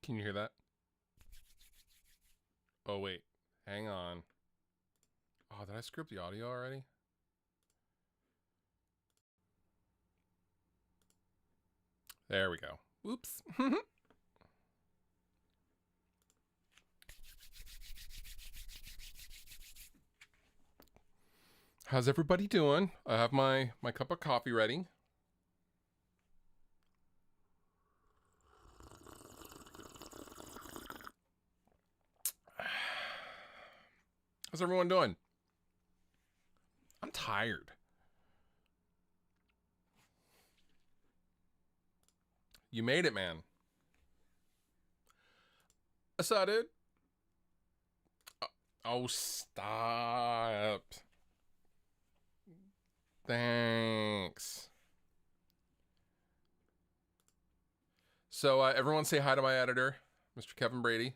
Can you hear that? Oh, wait. Hang on. Oh, did I screw up the audio already? There we go. Oops. How's everybody doing? I have my cup of coffee ready. How's everyone doing? I'm tired. You made it, man. I saw it. Oh, stop. Thanks. So, everyone say hi to my editor, Mr. Kevin Brady.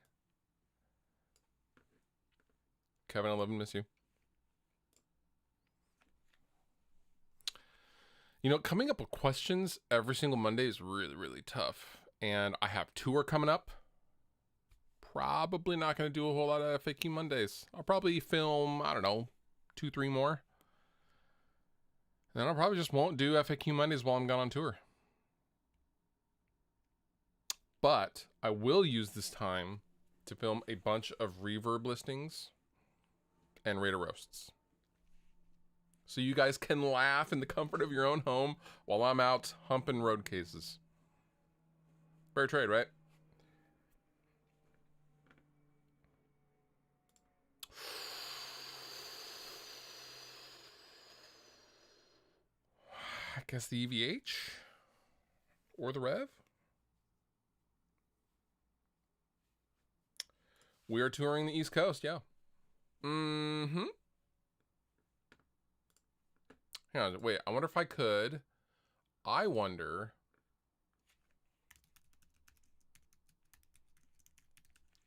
Kevin, I love and miss you. You know, coming up with questions every single Monday is really, really tough. And I have tour coming up. Probably not going to do a whole lot of FAQ Mondays. I'll probably film, I don't know, 2-3 more. And then I probably just won't do FAQ Mondays while I'm gone on tour. But I will use this time to film a bunch of reverb listings and Raider roasts. So you guys can laugh in the comfort of your own home while I'm out humping road cases. Fair trade, right? I guess the EVH or the Rev. We are touring the East Coast, yeah. Mm-hmm. Hang on, wait, I wonder if I could. I wonder.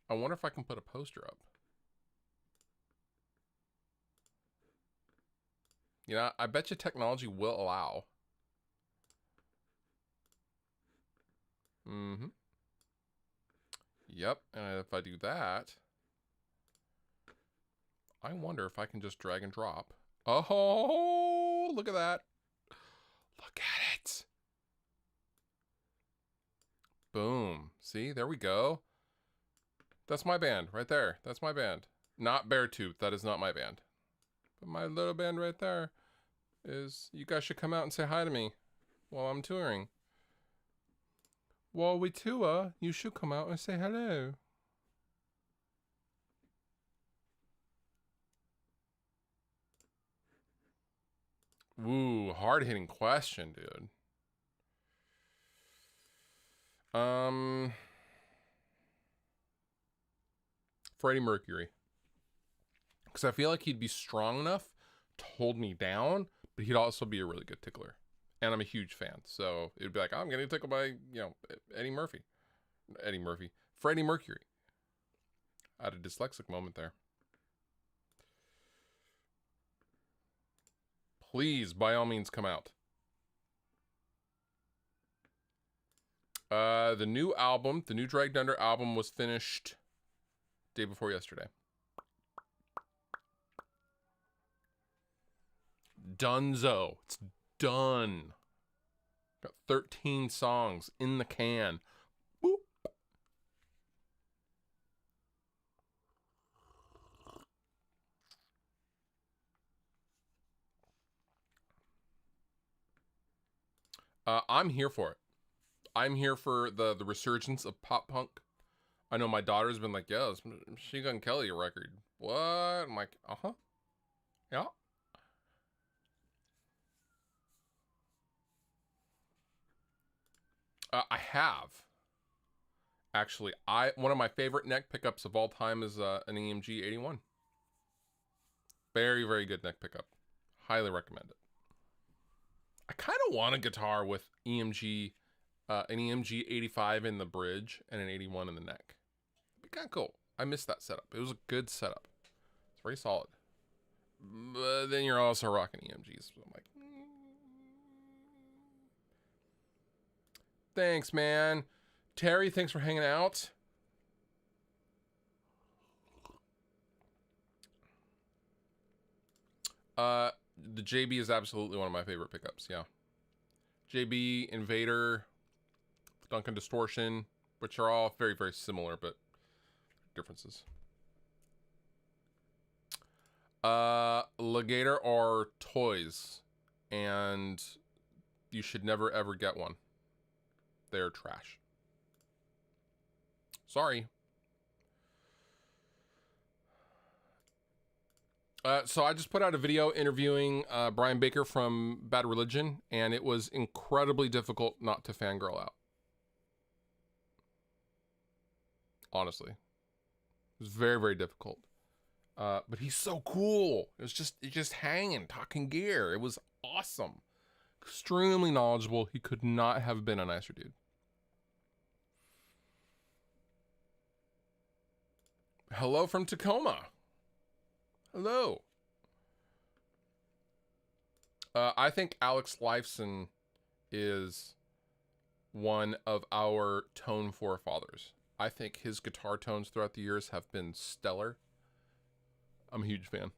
I wonder if I can put a poster up. You know, I bet you technology will allow. Mm-hmm. Yep, and if I do that, I wonder if I can just drag and drop. Oh, look at that. Look at it. Boom. See, there we go. That's my band right there. That's my band. Not Beartooth. That is not my band. But my little band right there is, you guys should come out and say hi to me while I'm touring. While we tour, you should come out and say hello. Ooh, hard-hitting question, dude. Freddie Mercury. Because I feel like he'd be strong enough to hold me down, but he'd also be a really good tickler. And I'm a huge fan. So it'd be like, I'm getting tickled by, Freddie Mercury. I had a dyslexic moment there. Please, by all means, come out. The new album, the new Dragged Under album was finished day before yesterday. Dunzo. It's done. Got 13 songs in the can. Boop. I'm here for it. I'm here for the resurgence of pop punk. I know my daughter's been like, yeah, it's Machine Gun Kelly record. What? I'm like, uh-huh. Yeah. I have. Actually, one of my favorite neck pickups of all time is an EMG 81. Very, very good neck pickup. Highly recommend it. I kind of want a guitar with EMG, an EMG 85 in the bridge and an 81 in the neck. It'd be kind of cool. I missed that setup. It was a good setup. It's very solid. But then you're also rocking EMGs. So I'm like, Thanks, man. Terry, thanks for hanging out. The JB is absolutely one of my favorite pickups. Yeah. JB, Invader, Duncan Distortion, which are all very, very similar, but differences. Legator are toys, and you should never ever get one. They're trash. Sorry. So I just put out a video interviewing Brian Baker from Bad Religion, and it was incredibly difficult not to fangirl out. Honestly. It was very, very difficult. But he's so cool. It's just hanging, talking gear. It was awesome. Extremely knowledgeable. He could not have been a nicer dude. Hello from Tacoma. Hello. I think Alex Lifeson is one of our tone forefathers. I think his guitar tones throughout the years have been stellar. I'm a huge fan.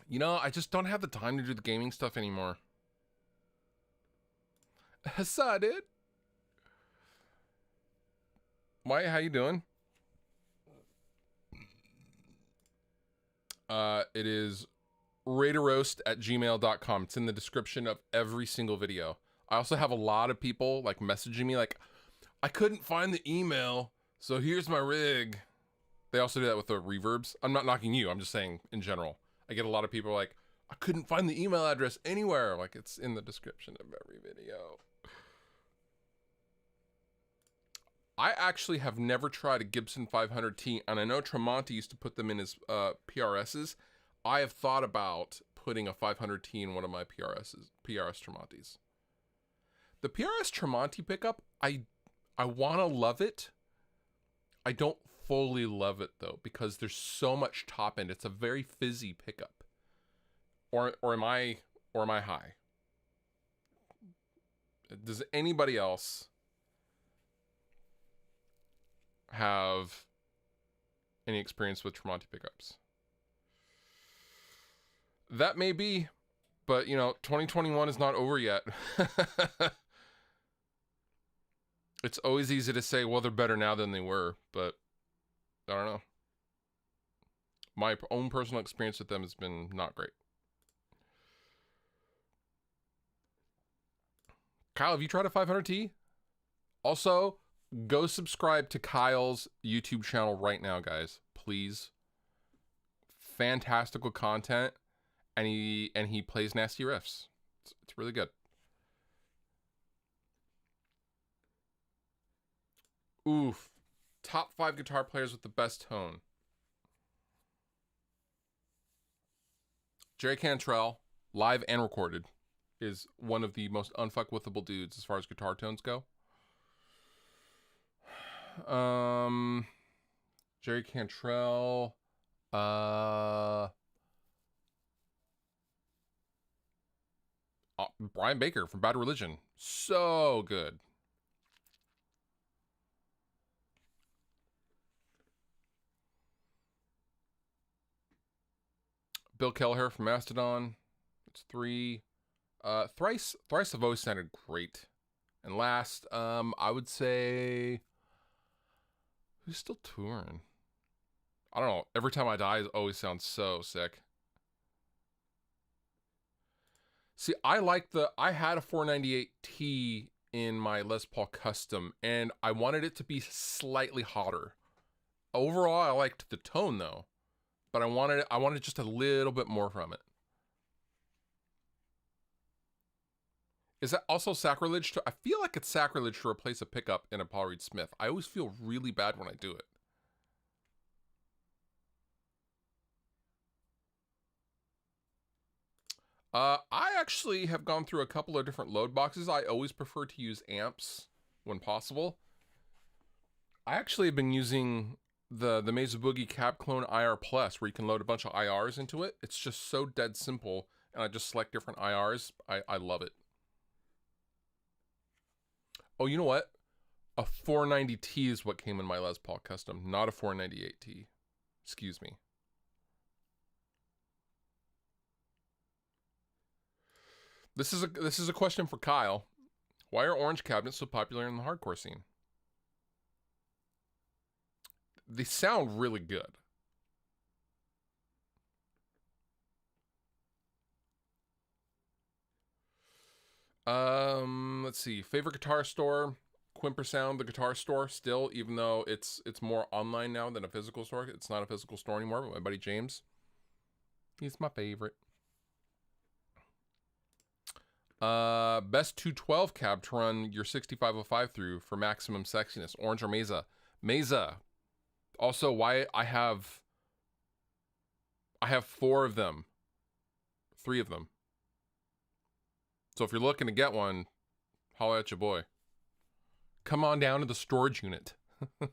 You know, I just don't have the time to do the gaming stuff anymore. Hassa, dude. Why, how you doing? It is raideroast@gmail.com. It's in the description of every single video. I also have a lot of people like messaging me like, I couldn't find the email, so here's my rig. They also do that with the reverbs. I'm not knocking you, I'm just saying in general. I get a lot of people like, I couldn't find the email address anywhere. Like, it's in the description of every video. I actually have never tried a Gibson 500T, and I know Tremonti used to put them in his PRSs. I have thought about putting a 500T in one of my PRS Tremontis. The PRS Tremonti pickup, I want to love it. I don't fully love it though, because there's so much top end. It's a very fizzy pickup. Or am I high? Does anybody else have any experience with Tremonti pickups? That may be, but you know, 2021 is not over yet. It's always easy to say, well, they're better now than they were, but I don't know. My own personal experience with them has been not great. Kyle, have you tried a 500T? Also, go subscribe to Kyle's YouTube channel right now, guys. Please. Fantastical content, and he plays nasty riffs. It's really good. Oof. Top 5 guitar players with the best tone. Jerry Cantrell, live and recorded, is one of the most unfuckwithable dudes as far as guitar tones go. Jerry Cantrell, Brian Baker from Bad Religion, so good. Bill Kelleher from Mastodon, it's 3. Thrice have always sounded great. And last, I would say, who's still touring? I don't know. Every Time I Die always sounds so sick. See, I had a 498T in my Les Paul Custom, and I wanted it to be slightly hotter. Overall, I liked the tone though, but I wanted just a little bit more from it. Is that also sacrilege I feel like it's sacrilege to replace a pickup in a Paul Reed Smith. I always feel really bad when I do it. I actually have gone through a couple of different load boxes. I always prefer to use amps when possible. I actually have been using the Mesa Boogie Cab Clone IR Plus, where you can load a bunch of IRs into it. It's just so dead simple, and I just select different IRs. I love it. Oh, you know what? A 490T is what came in my Les Paul Custom, not a 498T. Excuse me. This is a question for Kyle. Why are orange cabinets so popular in the hardcore scene? They sound really good. Let's see. Favorite guitar store? Quimper Sound, the guitar store, still, even though it's more online now than a physical store. It's not a physical store anymore, but my buddy James, he's my favorite. Best 212 cab to run your 6505 through for maximum sexiness. Orange or Mesa? Mesa. Also, why I have 4 of them. 3 of them. So if you're looking to get one, holla at your boy. Come on down to the storage unit. I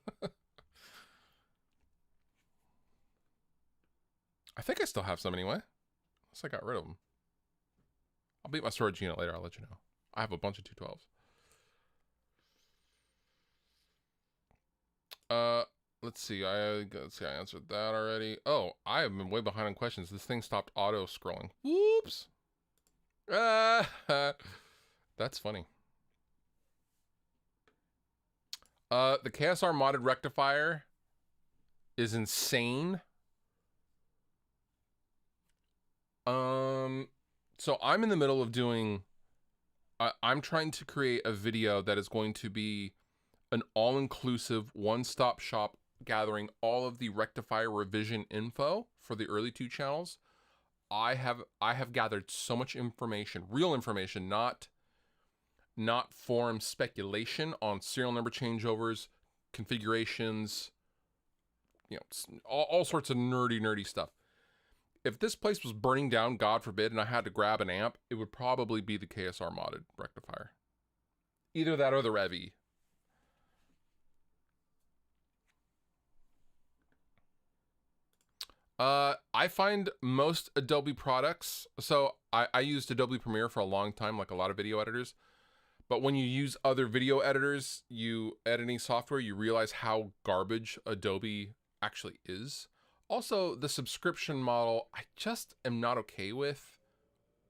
think I still have some anyway. Unless I got rid of them. I'll beat my storage unit later. I'll let you know. I have a bunch of 212s. Let's see. I answered that already. Oh, I have been way behind on questions. This thing stopped auto scrolling. Whoops. That's funny. The KSR modded rectifier is insane. So I'm in the middle of doing, I'm trying to create a video that is going to be an all-inclusive one-stop shop gathering all of the rectifier revision info for the early 2 channels. I have gathered so much information, real information, not forum speculation on serial number changeovers, configurations, you know, all sorts of nerdy stuff. If this place was burning down, God forbid, and I had to grab an amp, it would probably be the KSR modded rectifier. Either that or the Revy. I find most Adobe products, so I used Adobe Premiere for a long time, like a lot of video editors. But when you use other video editors, editing software, you realize how garbage Adobe actually is. Also, the subscription model, I just am not okay with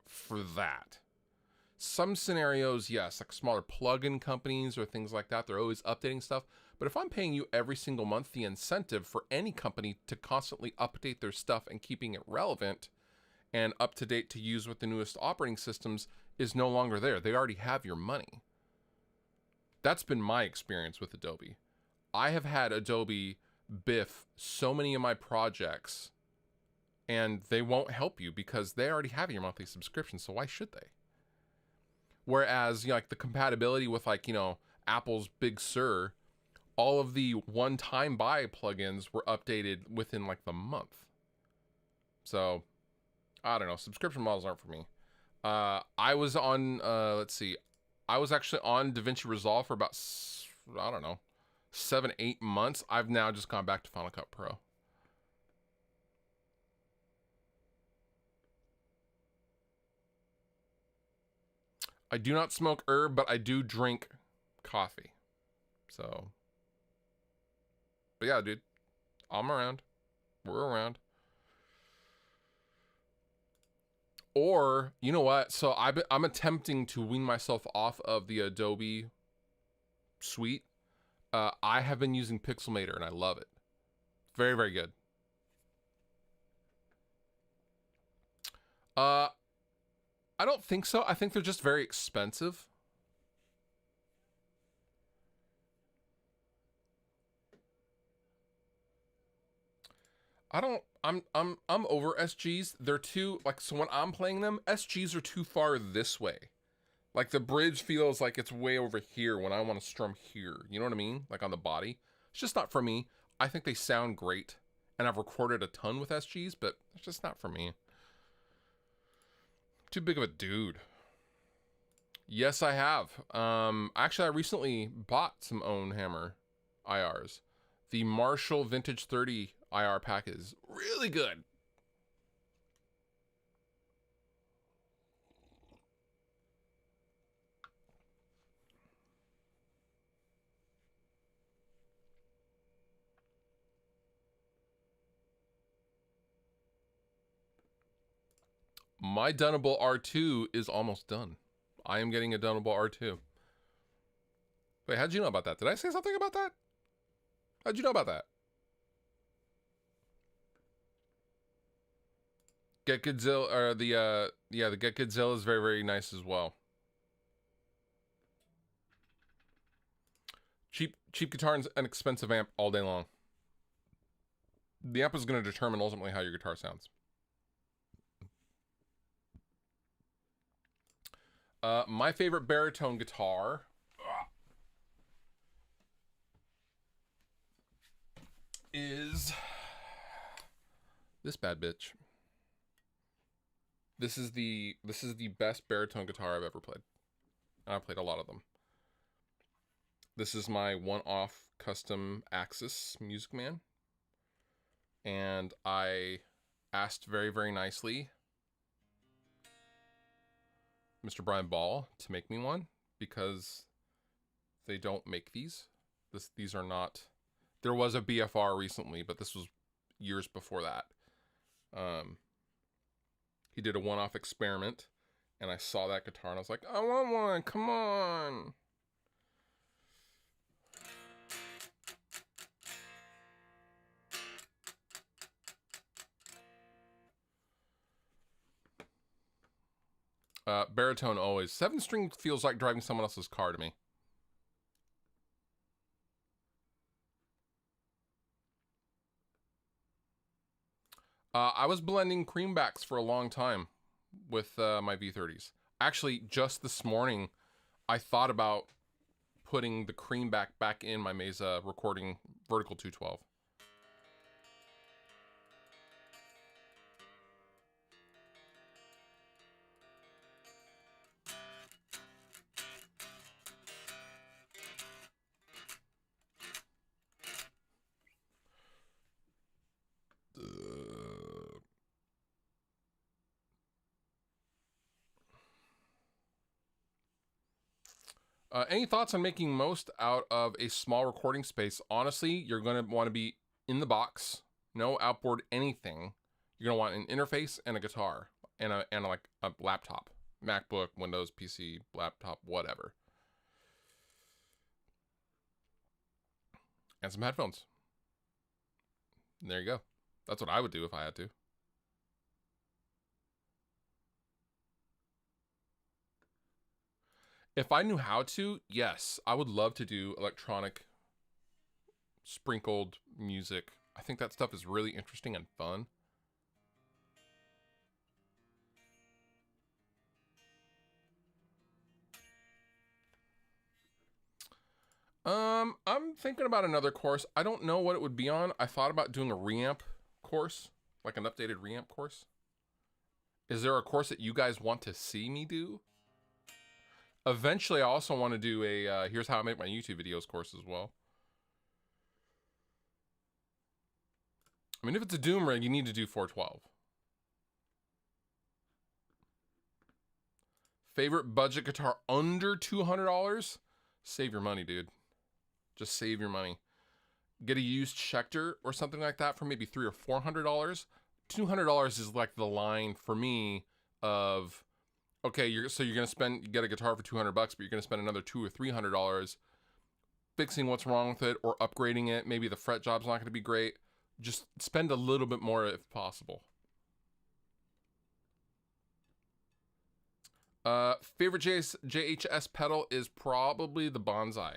for that. Some scenarios, yes, like smaller plugin companies or things like that, they're always updating stuff. But if I'm paying you every single month, the incentive for any company to constantly update their stuff and keeping it relevant and up to date to use with the newest operating systems is no longer there. They already have your money. That's been my experience with Adobe. I have had Adobe biff so many of my projects and they won't help you because they already have your monthly subscription, so why should they? Whereas, you know, like the compatibility with, like, you know, Apple's Big Sur, all of the one-time buy plugins were updated within like the month. So I don't know, subscription models aren't for me. I was on, let's see, I was actually on DaVinci Resolve for about, I don't know, 7-8 months. I've now just gone back to Final Cut Pro. I do not smoke herb, but I do drink coffee. So, but yeah, dude, I'm around. We're around. Or, you know what? So I'm attempting to wean myself off of the Adobe suite. I have been using Pixelmator and I love it. Very, very good. I don't think so. I think they're just very expensive. I'm over SGs. They're too, like, so when I'm playing them, SGs are too far this way. Like, the bridge feels like it's way over here when I want to strum here. You know what I mean? Like on the body. It's just not for me. I think they sound great. And I've recorded a ton with SGs, but it's just not for me. Too big of a dude. Yes, I have. Actually, I recently bought some own hammer IRs. The Marshall Vintage 30 IR pack is really good. My Dunnable R2 is almost done. I am getting a Dunnable R2. Wait, how'd you know about that? Did I say something about that? How'd you know about that? Get Godzilla, or the Get Godzilla is very, very nice as well. Cheap guitar and an expensive amp all day long. The amp is going to determine ultimately how your guitar sounds. My favorite baritone guitar is this bad bitch. This is the best baritone guitar I've ever played. And I've played a lot of them. This is my one-off custom Axis Music Man. And I asked very, very nicely Mr. Brian Ball to make me one because they don't make these. These are not. There was a BFR recently, but this was years before that. He did a one-off experiment, and I saw that guitar, and I was like, I want one. Come on. Baritone always. 7-string feels like driving someone else's car to me. I was blending creambacks for a long time with my V30s. Actually, just this morning, I thought about putting the creamback back in my Mesa recording vertical 212. Any thoughts on making most out of a small recording space? Honestly, you're going to want to be in the box, no outboard anything. You're going to want an interface and a guitar and like a laptop, MacBook, Windows, PC, laptop, whatever. And some headphones. And there you go. That's what I would do if I had to. If I knew how to, yes, I would love to do electronic sprinkled music. I think that stuff is really interesting and fun. I'm thinking about another course. I don't know what it would be on. I thought about doing a reamp course, like an updated reamp course. Is there a course that you guys want to see me do? Eventually, I also want to do a here's how I make my YouTube videos course as well. I mean, if it's a Doom rig, you need to do 412. Favorite budget guitar under $200? Save your money, dude. Just save your money. Get a used Schecter or something like that for maybe $300 or $400. $200 is like the line for me of, okay, you're gonna get a guitar for $200, but you're gonna spend another $200 or $300 fixing what's wrong with it or upgrading it. Maybe the fret job's not gonna be great. Just spend a little bit more if possible. Favorite JHS pedal is probably the Bonsai.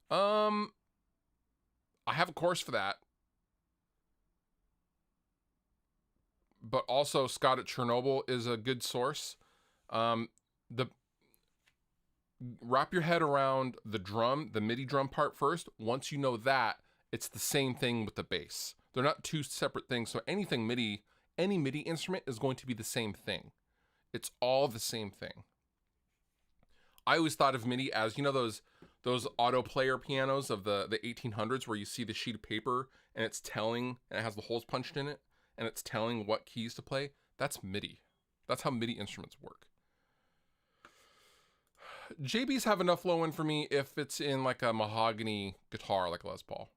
I have a course for that. But also Scott at Chernobyl is a good source. Wrap your head around the drum, the MIDI drum part first. Once you know that, it's the same thing with the bass. They're not two separate things. So anything MIDI, any MIDI instrument is going to be the same thing. It's all the same thing. I always thought of MIDI as, you know, those auto player pianos of the 1800s where you see the sheet of paper and it's telling, and it has the holes punched in it, and it's telling what keys to play. That's MIDI. That's how MIDI instruments work. JBs have enough low end for me if it's in like a mahogany guitar like Les Paul.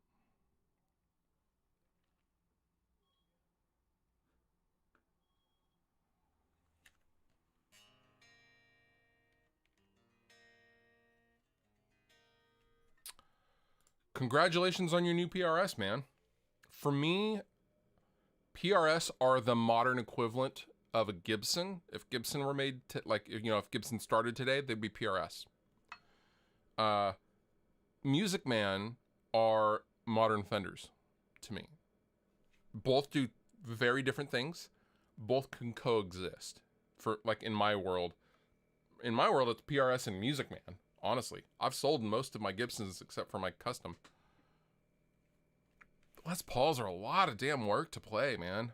Congratulations on your new PRS, man. For me, PRS are the modern equivalent of a Gibson. If Gibson were made, if Gibson started today, they'd be PRS. Music Man are modern Fenders to me. Both do very different things. Both can coexist. For like in my world, it's PRS and Music Man. Honestly, I've sold most of my Gibsons except for my custom. Les Pauls are a lot of damn work to play, man.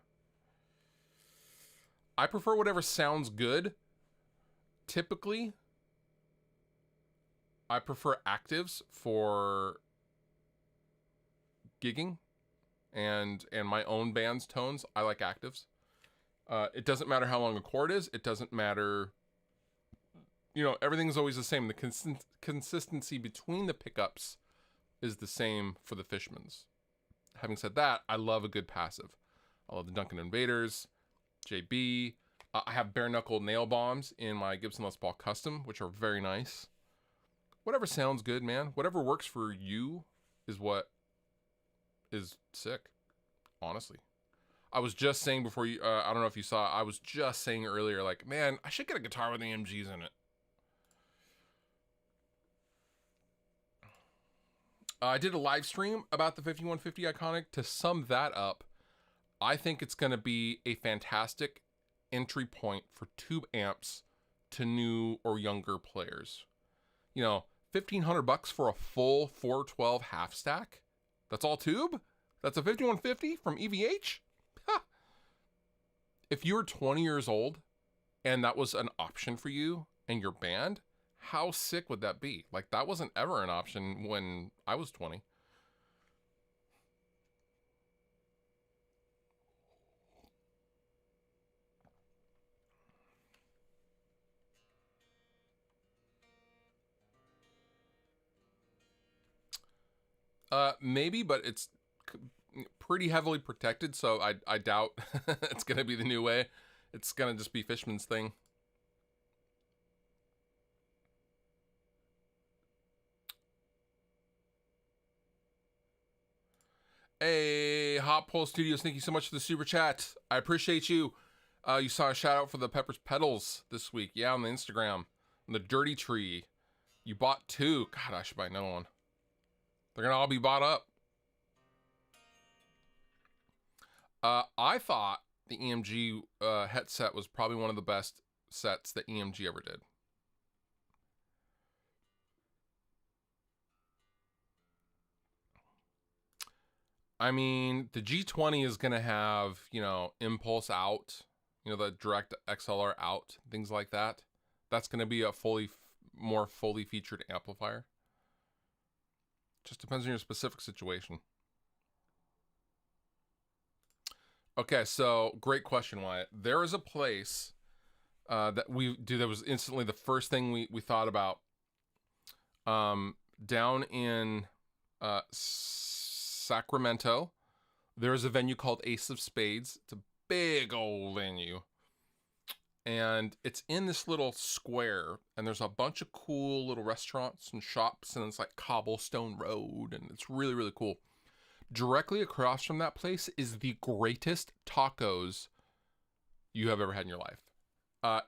I prefer whatever sounds good. Typically, I prefer actives for gigging and my own band's tones. I like actives. It doesn't matter how long a chord is. It doesn't matter. Everything's always the same. The consistency between the pickups is the same for the Fishmans. Having said that, I love a good passive. I love the Duncan Invaders, JB. I have bare knuckle nail bombs in my Gibson Les Paul Custom, which are very nice. Whatever sounds good, man. Whatever works for you is what is sick, honestly. I was just saying before you, I don't know if you saw, I was just saying earlier, like, man, I should get a guitar with AMGs in it. I did a live stream about the 5150 Iconic. To sum that up, I think it's going to be a fantastic entry point for tube amps to new or younger players. $1,500 for a full 412 half stack. That's all tube. That's a 5150 from EVH. Ha! If you're 20 years old and that was an option for you and your band, how sick would that be? Like, that wasn't ever an option when I was 20. Maybe, but it's pretty heavily protected, so I doubt it's going to be the new way. It's going to just be Fishman's thing. Hey, Hot Pole Studios, thank you so much for the super chat. I appreciate you. You saw a shout out for the Pepper's Pedals this week. Yeah, on the Instagram. On the Dirty Tree. You bought 2. God, I should buy another one. They're going to all be bought up. I thought the EMG headset was probably one of the best sets that EMG ever did. I mean, the G20 is going to have, impulse out, the direct XLR out, things like that. That's going to be a more fully featured amplifier. Just depends on your specific situation. Okay, so great question, Wyatt. There is a place that was instantly the first thing we thought about. Down in Sacramento, there is a venue called Ace of Spades. It's a big old venue. And it's in this little square, and there's a bunch of cool little restaurants and shops, and it's like cobblestone road, and it's really, really cool. Directly across from that place is the greatest tacos you have ever had in your life.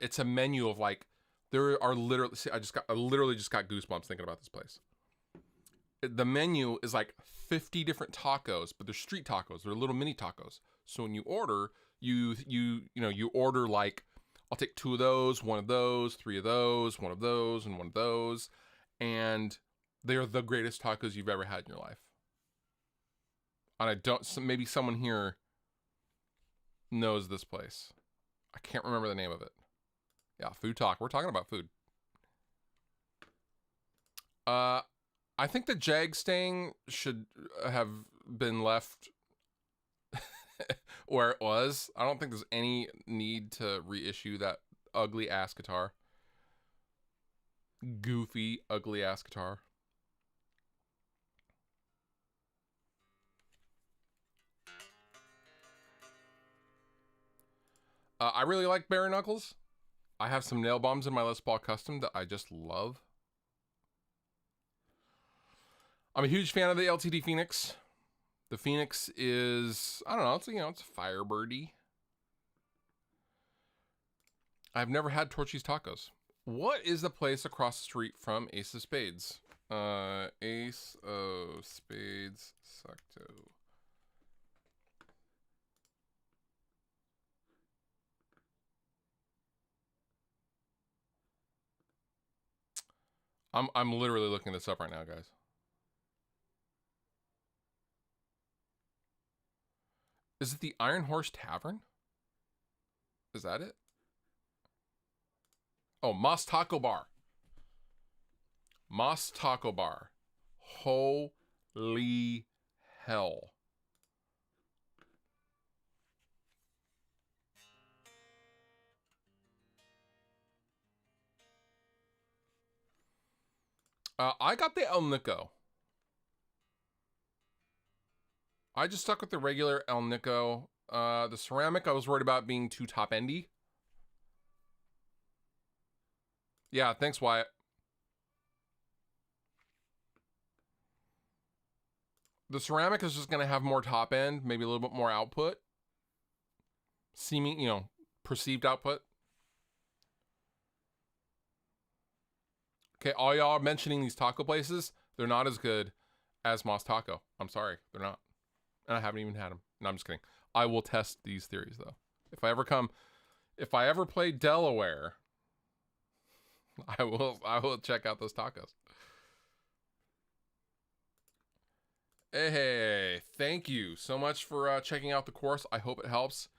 It's a menu of like, there are literally, I literally just got goosebumps thinking about this place. The menu is like 50 different tacos, but they're street tacos. They're little mini tacos. So when you order, you order like, I'll take 2 of those, 1 of those, 3 of those, 1 of those, and 1 of those. And they're the greatest tacos you've ever had in your life. And maybe someone here knows this place. I can't remember the name of it. Yeah, food talk. We're talking about food. I think the Jag Stang should have been left where it was. I don't think there's any need to reissue that ugly ass guitar. Goofy, ugly ass guitar. I really like bare knuckles. I have some nail bombs in my Les Paul Custom that I just love. I'm a huge fan of the LTD Phoenix. The Phoenix is, I don't know, it's a Firebirdy. I've never had Torchy's Tacos. What is the place across the street from Ace of Spades? Ace of Spades, Secto. I'm literally looking this up right now, guys. Is it the Iron Horse Tavern? Is that it? Oh, Moss Taco Bar. Moss Taco Bar. Holy hell. I got the El Nico. I just stuck with the regular El Nico. The ceramic, I was worried about being too top-endy. Yeah, thanks, Wyatt. The ceramic is just going to have more top end, maybe a little bit more output. Seeming, perceived output. Okay, all y'all are mentioning these taco places. They're not as good as Moss Taco. I'm sorry, they're not. And I haven't even had them. No, I'm just kidding. I will test these theories, though. If I ever play Delaware, I will check out those tacos. Hey, thank you so much for checking out the course. I hope it helps.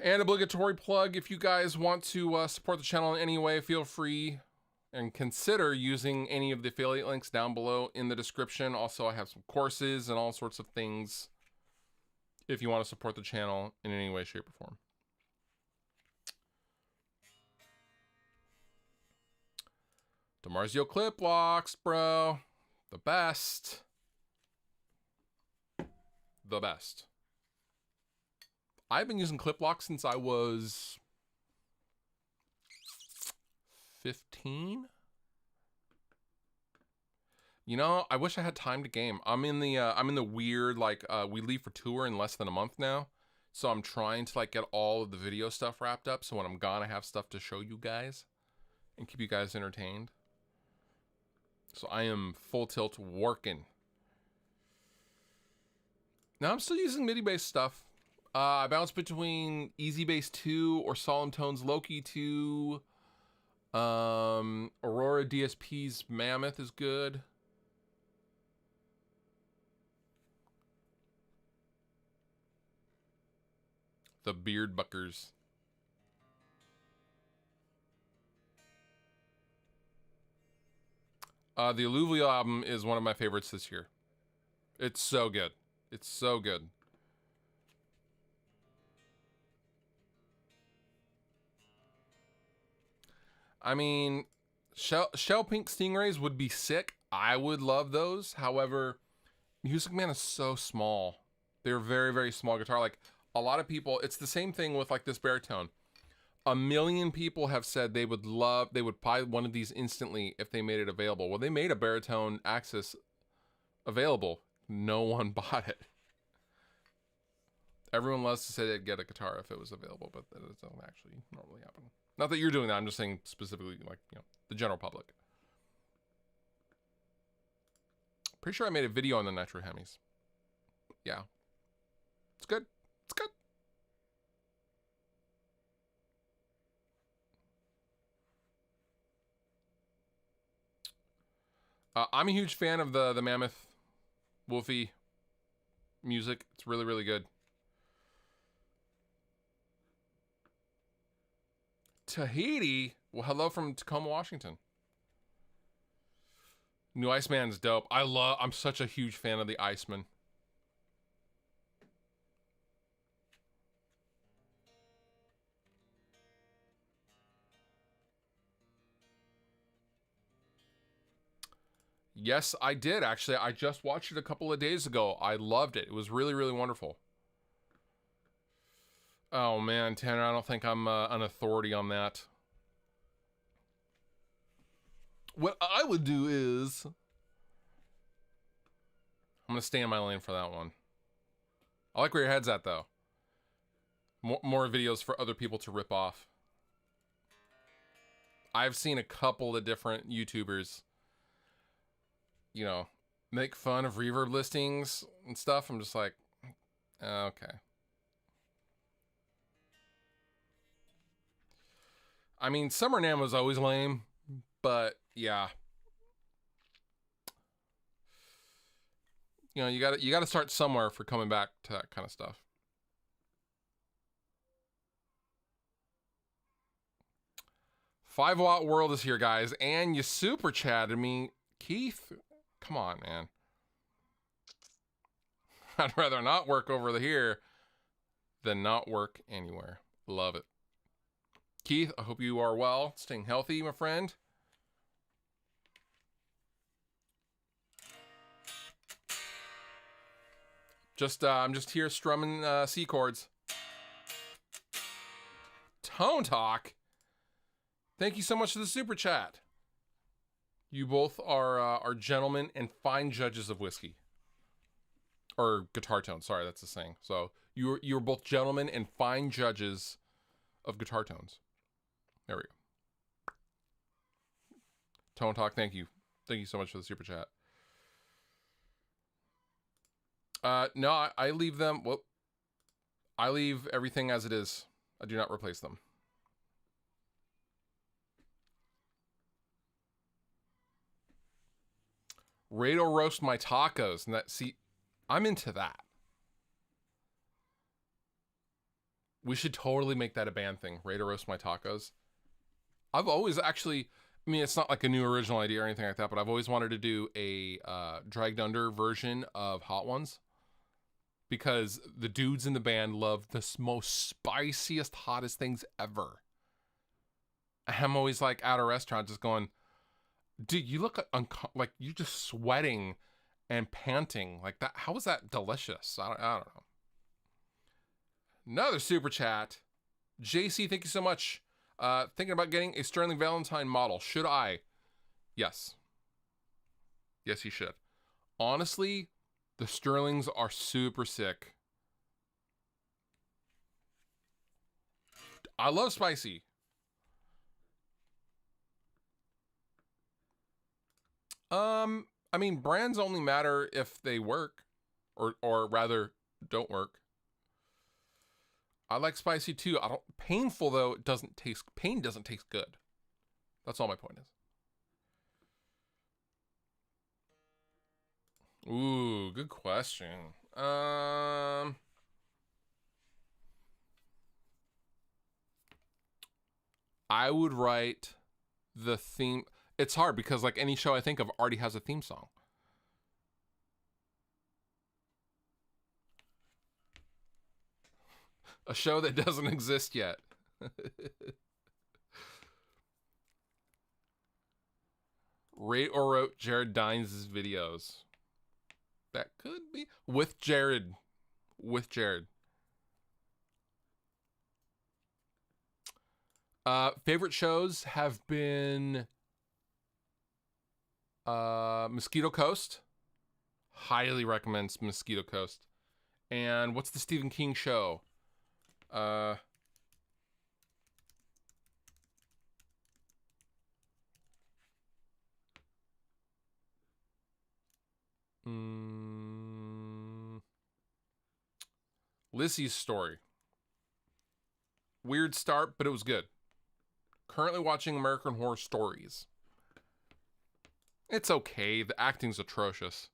And obligatory plug, if you guys want to support the channel in any way, feel free and consider using any of the affiliate links down below in the description. Also, I have some courses and all sorts of things if you want to support the channel in any way, shape, or form. DiMarzio clip locks, bro. The best. The best. I've been using clip locks since I was 15. You know, I wish I had time to game. I'm in the weird, like, we leave for tour in less than a month now. So I'm trying to, like, get all of the video stuff wrapped up. So when I'm gone, I have stuff to show you guys and keep you guys entertained. So I am full tilt working. Now I'm still using MIDI-based stuff. I bounce between Easy Bass 2 or Solemn Tones Loki 2. Aurora DSP's Mammoth is good. The Beard Buckers. The Alluvial album is one of my favorites this year. It's so good. It's so good. I mean, shell pink Stingrays would be sick. I would love those. However, Music Man is so small. They're very, very small guitar. Like, a lot of people, it's the same thing with, like, this baritone. 1 million people have said they would buy one of these instantly if they made it available. Well, they made a baritone Axis available. No one bought it. Everyone loves to say they'd get a guitar if it was available, but that doesn't actually normally happen. Not that you're doing that, I'm just saying specifically, like, the general public. Pretty sure I made a video on the Nitro Hemis. Yeah. It's good. It's good. I'm a huge fan of the Mammoth Wolfie music. It's really, really good. Tahiti? Well, hello from Tacoma, Washington. New Iceman's dope. I'm such a huge fan of the Iceman. Yes, I did, actually. I just watched it a couple of days ago. I loved it. It was really, really wonderful. Oh, man, Tanner, I don't think I'm an authority on that. What I would do is I'm gonna stay in my lane for that one. I like where your head's at, though. More videos for other people to rip off. I've seen a couple of different YouTubers, you know, make fun of reverb listings and stuff. I'm just like, okay. I mean, Summer Nam was always lame, but yeah. You know, you gotta start somewhere for coming back to that kind of stuff. $5 World is here, guys, and you super chatted me. Keith, come on, man. I'd rather not work over here than not work anywhere. Love it. Keith, I hope you are well, staying healthy, my friend. I'm just here strumming C chords. Tone Talk. Thank you so much for the super chat. You both are gentlemen and fine judges of whiskey. Or guitar tone. Sorry, that's the saying. So you're both gentlemen and fine judges of guitar tones. There we go. Tone Talk, thank you. Thank you so much for the super chat. No, I leave them. Whoop. I leave everything as it is. I do not replace them. Rado roast my tacos, and see, I'm into that. We should totally make that a band thing. Rado roast my tacos. I've always actually, I mean, it's not like a new original idea or anything like that, but I've always wanted to do a dragged under version of Hot Ones because the dudes in the band love the most spiciest, hottest things ever. I'm always like at a restaurant just going, dude, you look like you're just sweating and panting like that. How is that delicious? I don't know. Another super chat. JC, thank you so much. Thinking about getting a Sterling Valentine model. Should I? Yes. Yes, you should. Honestly, the Sterlings are super sick. I love spicy. I mean, brands only matter if they work, or rather, don't work. I like spicy too. Painful though. Pain doesn't taste good. That's all my point is. Ooh, good question. I would write the theme. It's hard because like any show I think of already has a theme song. A show that doesn't exist yet. Rate or wrote Jared Dines' videos. That could be. With Jared. Favorite shows have been Mosquito Coast. Highly recommends Mosquito Coast. And what's the Stephen King show? Lissy's Story. Weird start, but it was good. Currently watching American Horror Stories. It's okay. The acting's atrocious.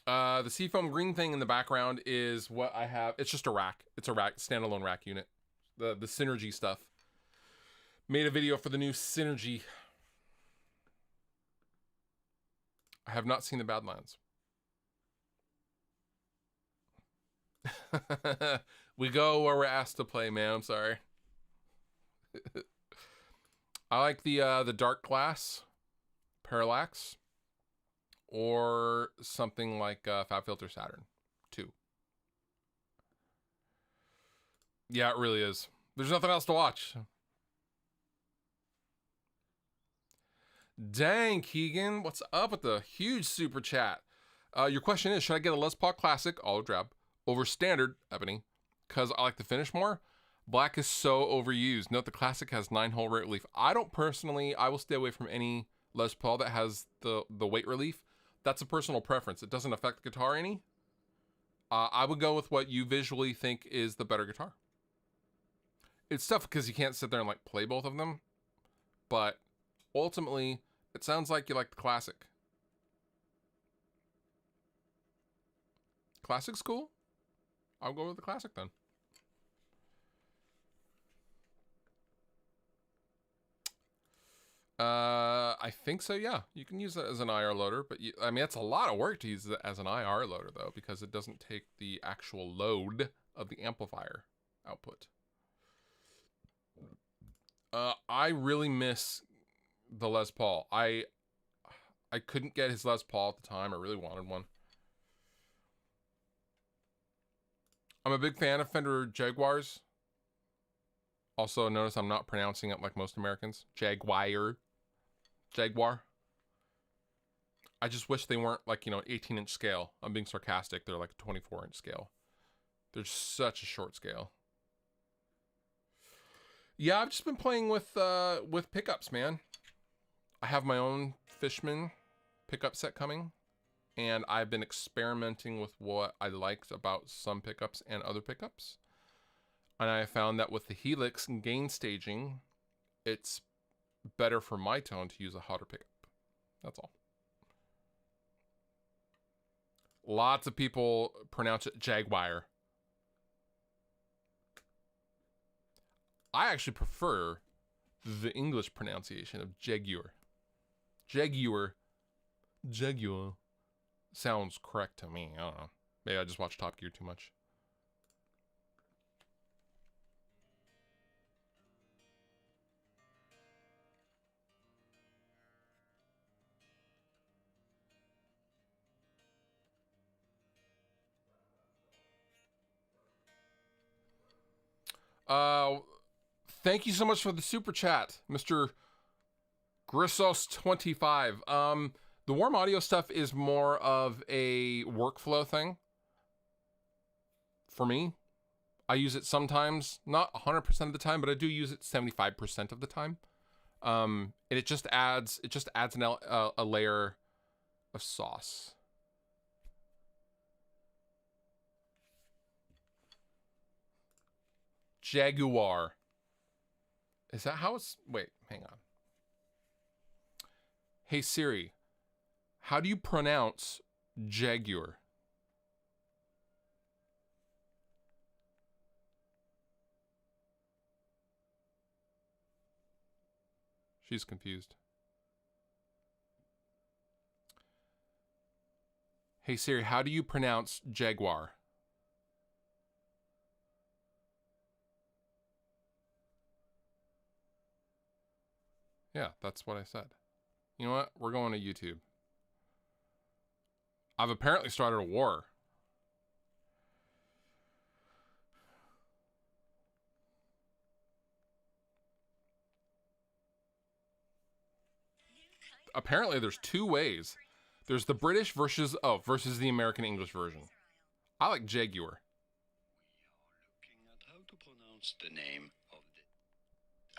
The seafoam green thing in the background is what I have. It's just a rack. It's a rack, standalone rack unit. The Synergy stuff. Made a video for the new Synergy. I have not seen the Badlands. We go where we're asked to play, man. I'm sorry. I like the Dark Glass, Parallax, or something like Fab Filter Saturn 2. Yeah, it really is. There's nothing else to watch. Dang, Keegan, what's up with the huge super chat? Your question is, should I get a Les Paul Classic, olive drab, over standard, ebony, because I like the finish more? Black is so overused. Note the Classic has 9-hole weight relief. I don't personally, I will stay away from any Les Paul that has the weight relief. That's a personal preference. It doesn't affect the guitar any. I would go with what you visually think is the better guitar. It's tough because you can't sit there and like play both of them, but ultimately, it sounds like you like the Classic. Classic's cool. I'll go with the Classic then. I think so, yeah. You can use it as an IR loader, but I mean, it's a lot of work to use it as an IR loader, though, because it doesn't take the actual load of the amplifier output. I really miss the Les Paul. I couldn't get his Les Paul at the time. I really wanted one. I'm a big fan of Fender Jaguars. Also, notice I'm not pronouncing it like most Americans. Jaguar. I just wish they weren't like, 18-inch scale. I'm being sarcastic. They're like a 24-inch scale. They're such a short scale. Yeah, I've just been playing with pickups, man. I have my own Fishman pickup set coming, and I've been experimenting with what I liked about some pickups and other pickups. And I found that with the Helix and gain staging, it's better for my tone to use a hotter pickup. That's all. Lots of people pronounce it Jaguar. I actually prefer the English pronunciation of Jaguar. Jaguar sounds correct to me. I don't know. Maybe I just watch Top Gear too much. Thank you so much for the super chat, Mr. Grissos25. The warm audio stuff is more of a workflow thing for me. I use it sometimes, not 100% of the time, but I do use it 75% of the time. And it just adds a layer of sauce. Jaguar. Is that how it's... Wait, hang on. Hey Siri, how do you pronounce Jaguar? She's confused. Hey Siri, how do you pronounce Jaguar? Yeah, that's what I said. You know what? We're going to YouTube. I've apparently started a war. Apparently there's two ways. There's the British versus the American English version. I like Jaguar. We are looking at how to pronounce the name of the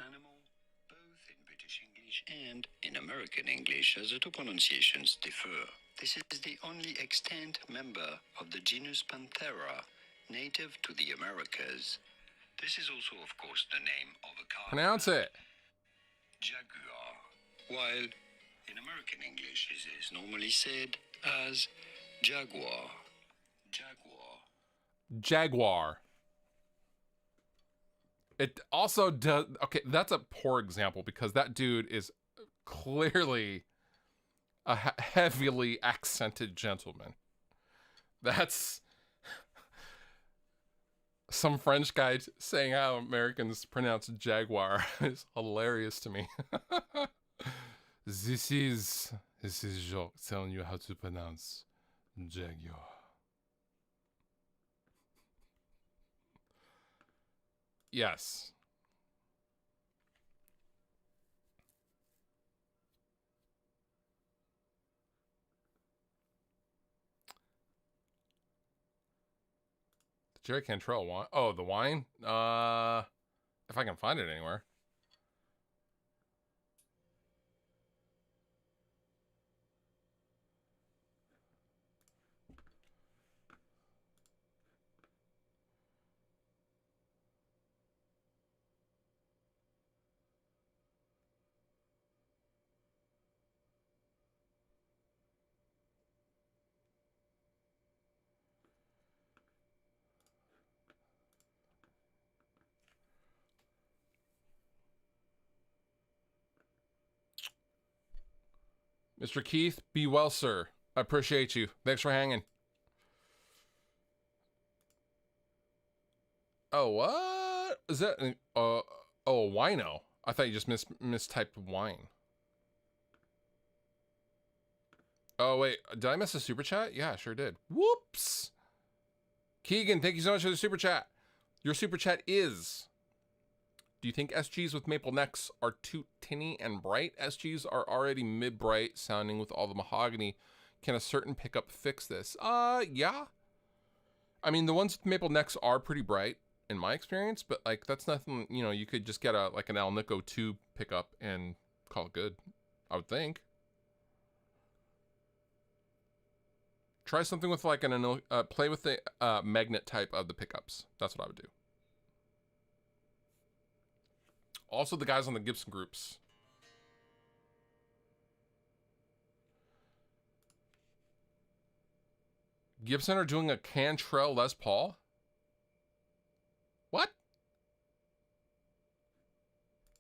animal, both in British English and in American English, as the two pronunciations differ. This is the only extant member of the genus Panthera, native to the Americas. This is also, of course, the name of a car. Pronounce it. Jaguar. While in American English it is normally said as Jaguar. Jaguar. It also does... Okay, that's a poor example because that dude is clearly a heavily accented gentleman. That's... Some French guy saying how Americans pronounce Jaguar is hilarious to me. This is Jogt telling you how to pronounce Jaguar. Yes. Jerry Cantrell wine. Oh, the wine? If I can find it anywhere. Mr. Keith, be well, sir. I appreciate you. Thanks for hanging. Oh, what? Is that oh, a wino? I thought you just mistyped wine. Oh, wait. Did I miss a super chat? Yeah, I sure did. Whoops. Keegan, thank you so much for the super chat. Your super chat is... Do you think SGs with maple necks are too tinny and bright? SGs are already mid-bright sounding with all the mahogany. Can a certain pickup fix this? Yeah. I mean, the ones with maple necks are pretty bright in my experience, but like that's nothing, you know, you could just get a like an Alnico 2 pickup and call it good, I would think. Try something with like an play with the magnet type of the pickups. That's what I would do. Also, the guys on the Gibson groups. Gibson are doing a Cantrell Les Paul? What?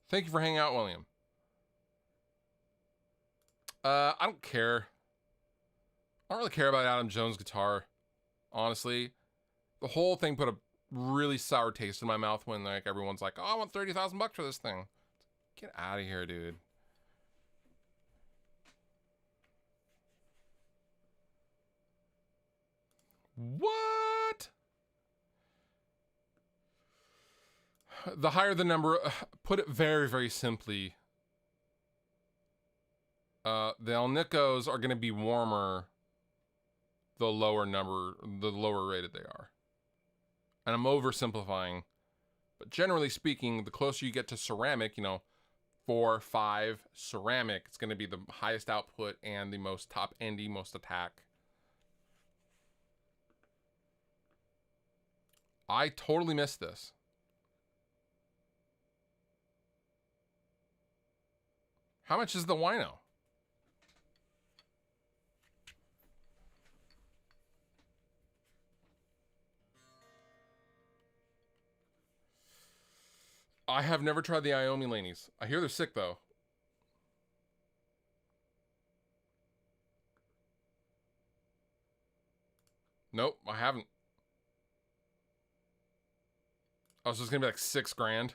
Thank you for hanging out, William. I don't care. I don't really care about Adam Jones' guitar, honestly. The whole thing put a really sour taste in my mouth when like everyone's like, "Oh, I want $30,000 for this thing." Get out of here, dude. What? The higher the number, put it very, very simply, the Alnicos are going to be warmer the lower rated they are. And I'm oversimplifying, but generally speaking, the closer you get to ceramic, you know, 4, 5 ceramic, it's going to be the highest output and the most top-endy, most attack. I totally missed this. How much is the wino? I have never tried the Iommi Lanies. I hear they're sick, though. Nope, I haven't. Oh, so it's gonna be like $6,000.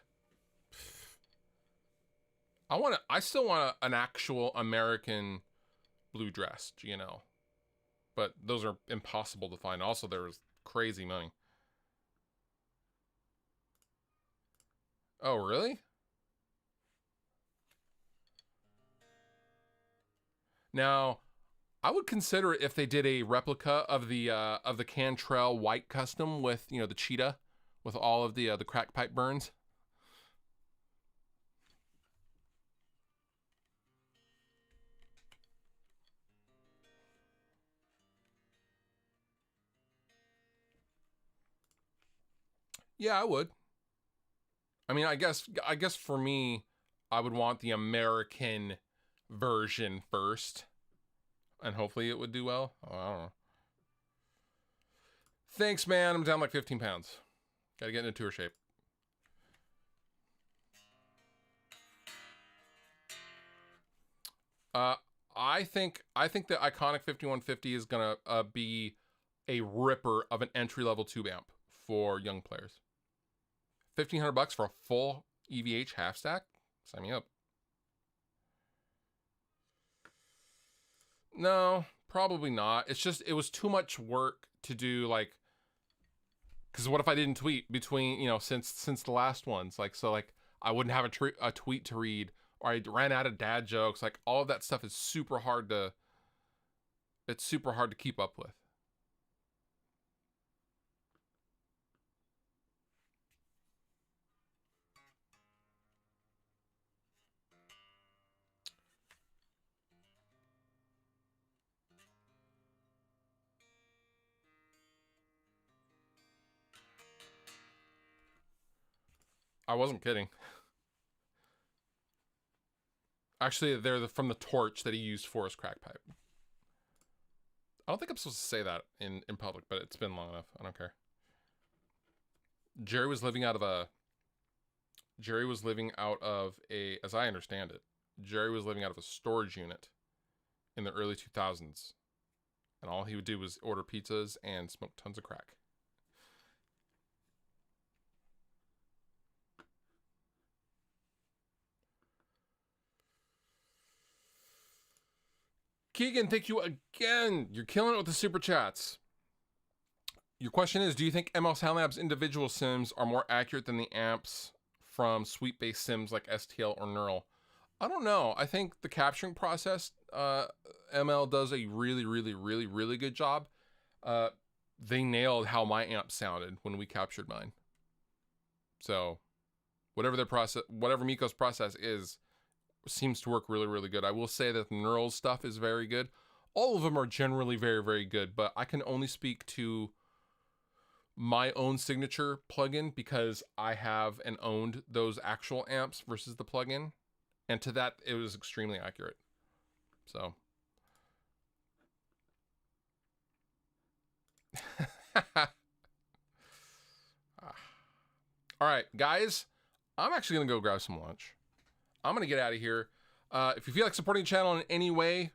I still want an actual American blue dress, you know. But those are impossible to find. Also, there's crazy money. Oh, really? Now, I would consider it if they did a replica of the Cantrell white custom with, you know, the cheetah with all of the crack pipe burns. Yeah, I would. I mean, I guess for me, I would want the American version first. And hopefully it would do well. Oh, I don't know. Thanks, man. I'm down like 15 pounds. Gotta get into tour shape. I think the iconic 5150 is gonna be a ripper of an entry-level tube amp for young players. $1,500 for a full EVH half stack? Sign me up. No, probably not. It's just, it was too much work to do, like, because what if I didn't tweet between, you know, since the last ones? Like, so, like, I wouldn't have a tweet to read, or I ran out of dad jokes. Like, all of that stuff is super hard to, it's super hard to keep up with. I wasn't kidding. Actually, they're from the torch that he used for his crack pipe. I don't think I'm supposed to say that in public, but it's been long enough. I don't care. Jerry was living out of a, as I understand it, Jerry was living out of a storage unit in the early 2000s. And all he would do was order pizzas and smoke tons of crack. Keegan, thank you again. You're killing it with the super chats. Your question is, do you think ML Soundlab's individual sims are more accurate than the amps from suite-based sims like STL or Neural? I don't know. I think the capturing process, ML does a really good job. They nailed how my amp sounded when we captured mine. So whatever their process, whatever Miko's process is, seems to work really good. I will say that the Neural stuff is very good. All of them are generally very good, but I can only speak to my own signature plugin because I have and owned those actual amps versus the plugin. And to that, it was extremely accurate. So. All right, guys, I'm actually going to go grab some lunch. I'm going to get out of here. If you feel like supporting the channel in any way,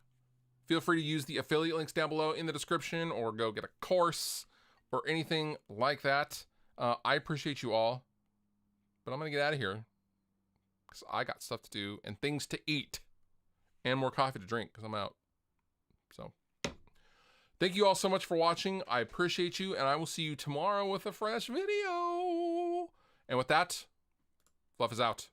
feel free to use the affiliate links down below in the description or go get a course or anything like that. I appreciate you all, but I'm going to get out of here because I got stuff to do and things to eat and more coffee to drink because I'm out. So thank you all so much for watching. I appreciate you, and I will see you tomorrow with a fresh video. And with that, Fluff is out.